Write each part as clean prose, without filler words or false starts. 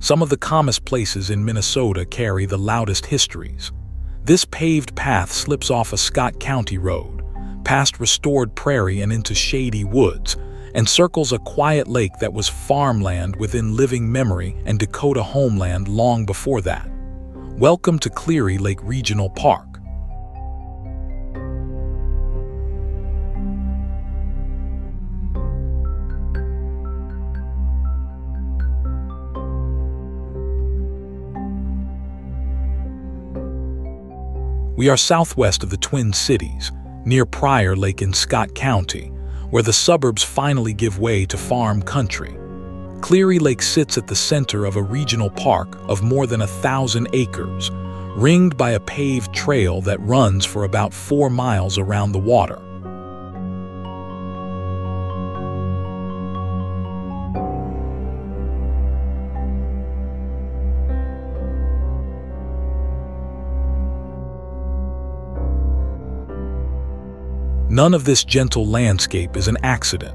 Some of the calmest places in Minnesota carry the loudest histories. This paved path slips off a Scott County road, past Restored Prairie and into shady woods, and circles a quiet lake that was farmland within living memory and Dakota homeland long before that. Welcome to Cleary Lake Regional Park. We are southwest of the Twin Cities, near Pryor Lake in Scott County, where the suburbs finally give way to farm country. Cleary Lake sits at the center of a regional park of more than 1,000 acres, ringed by a paved trail that runs for about 4 miles around the water. None of this gentle landscape is an accident.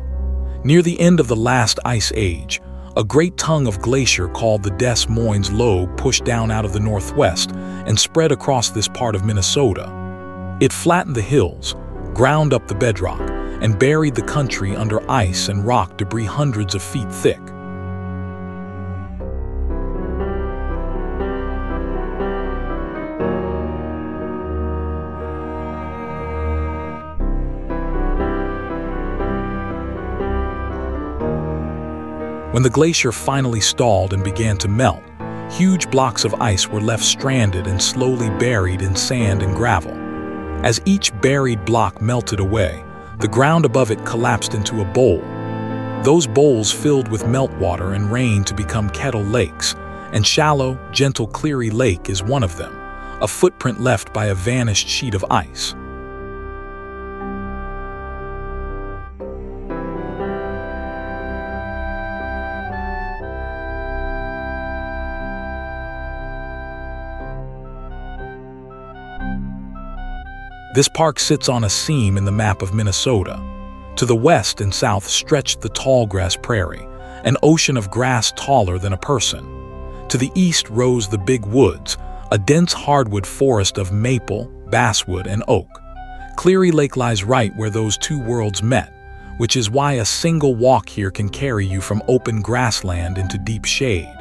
Near the end of the last ice age, a great tongue of glacier called the Des Moines Lobe pushed down out of the northwest and spread across this part of Minnesota. It flattened the hills, ground up the bedrock, and buried the country under ice and rock debris hundreds of feet thick. When the glacier finally stalled and began to melt, huge blocks of ice were left stranded and slowly buried in sand and gravel. As each buried block melted away, the ground above it collapsed into a bowl. Those bowls filled with meltwater and rain to become Kettle Lakes, and shallow, gentle Cleary Lake is one of them, a footprint left by a vanished sheet of ice. This park sits on a seam in the map of Minnesota. To the west and south stretched the tallgrass prairie, an ocean of grass taller than a person. To the east rose the big woods, a dense hardwood forest of maple, basswood, and oak. Cleary Lake lies right where those two worlds met, which is why a single walk here can carry you from open grassland into deep shade.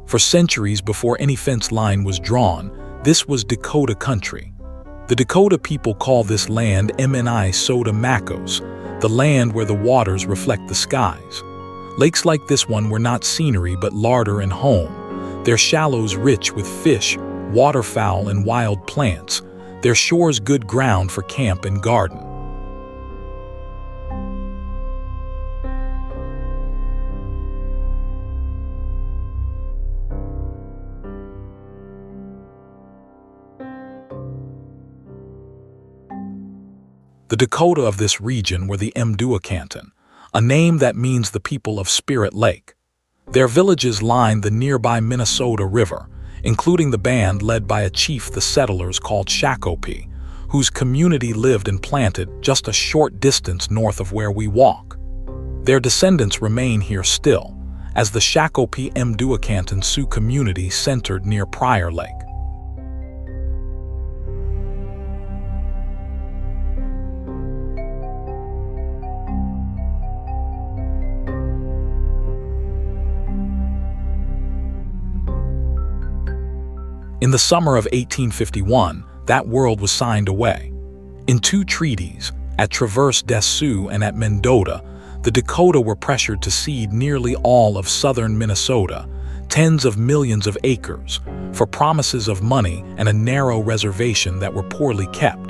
For centuries before any fence line was drawn, this was Dakota country. The Dakota people call this land Mni Sota Makoce, the land where the waters reflect the skies. Lakes like this one were not scenery but larder and home, their shallows rich with fish, waterfowl, and wild plants, their shores good ground for camp and garden. The Dakota of this region were the Mdewakanton, a name that means the people of Spirit Lake. Their villages lined the nearby Minnesota River, including the band led by a chief the settlers called Shakopee, whose community lived and planted just a short distance north of where we walk. Their descendants remain here still, as the Shakopee Mdewakanton Sioux community centered near Pryor Lake. In the summer of 1851, that world was signed away. In 2 treaties, at Traverse des Sioux and at Mendota, the Dakota were pressured to cede nearly all of southern Minnesota, tens of millions of acres, for promises of money and a narrow reservation that were poorly kept.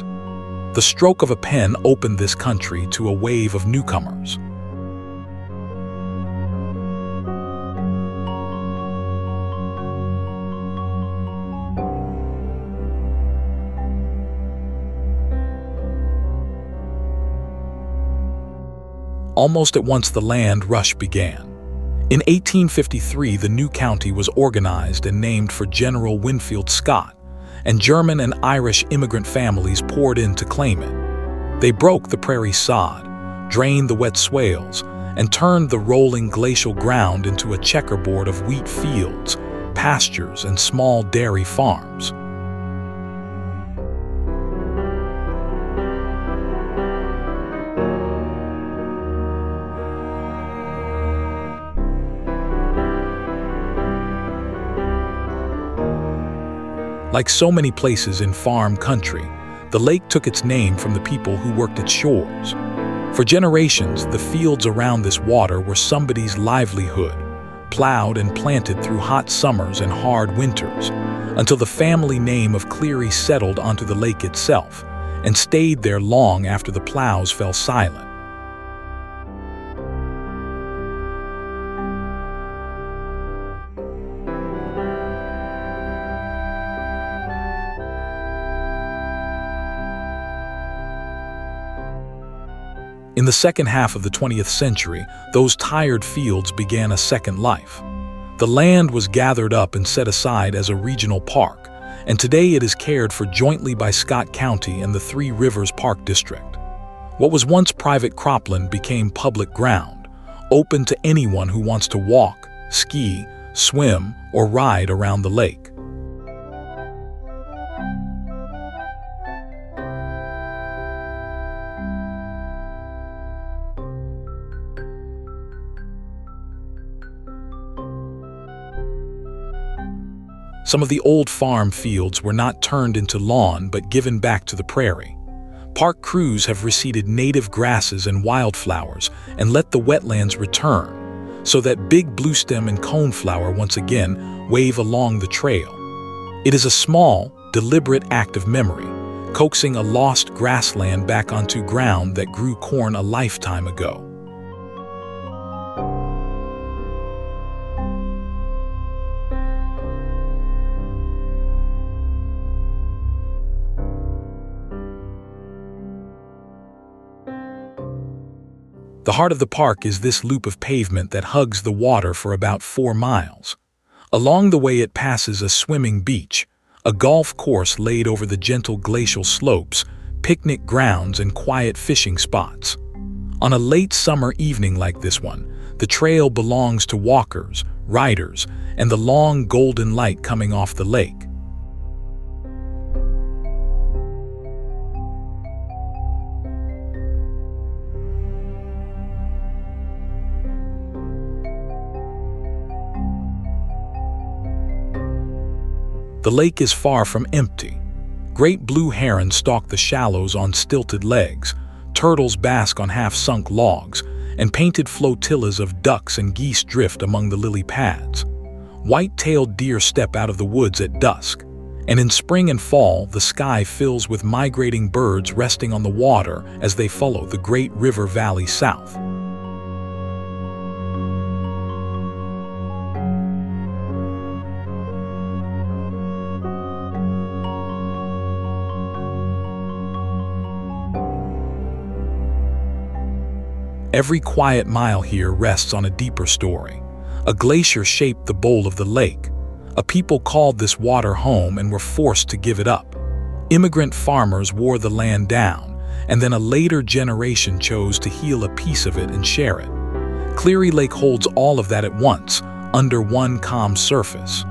The stroke of a pen opened this country to a wave of newcomers. Almost at once the land rush began. In 1853, the new county was organized and named for General Winfield Scott, and German and Irish immigrant families poured in to claim it. They broke the prairie sod, drained the wet swales, and turned the rolling glacial ground into a checkerboard of wheat fields, pastures, and small dairy farms. Like so many places in farm country, the lake took its name from the people who worked its shores. For generations, the fields around this water were somebody's livelihood, plowed and planted through hot summers and hard winters, until the family name of Cleary settled onto the lake itself and stayed there long after the plows fell silent. In the second half of the 20th century, those tired fields began a second life. The land was gathered up and set aside as a regional park, and today it is cared for jointly by Scott County and the Three Rivers Park District. What was once private cropland became public ground, open to anyone who wants to walk, ski, swim, or ride around the lake. Some of the old farm fields were not turned into lawn but given back to the prairie. Park crews have reseeded native grasses and wildflowers and let the wetlands return, so that big bluestem and coneflower once again wave along the trail. It is a small, deliberate act of memory, coaxing a lost grassland back onto ground that grew corn a lifetime ago. The heart of the park is this loop of pavement that hugs the water for about 4 miles. Along the way it passes a swimming beach, a golf course laid over the gentle glacial slopes, picnic grounds, and quiet fishing spots. On a late summer evening like this one, the trail belongs to walkers, riders, and the long golden light coming off the lake. The lake is far from empty. Great blue herons stalk the shallows on stilted legs, turtles bask on half-sunk logs, and painted flotillas of ducks and geese drift among the lily pads. White-tailed deer step out of the woods at dusk, and in spring and fall the sky fills with migrating birds resting on the water as they follow the great river valley south. Every quiet mile here rests on a deeper story. A glacier shaped the bowl of the lake. A people called this water home and were forced to give it up. Immigrant farmers wore the land down, and then a later generation chose to heal a piece of it and share it. Cleary Lake holds all of that at once, under one calm surface.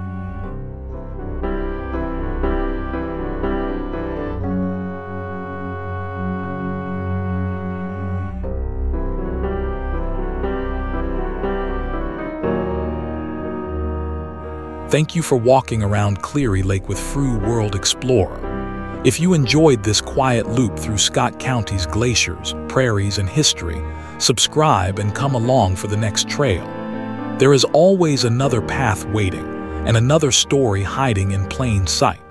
Thank you for walking around Cleary Lake with Fru World Explorer. If you enjoyed this quiet loop through Scott County's glaciers, prairies, and history, subscribe and come along for the next trail. There is always another path waiting and another story hiding in plain sight.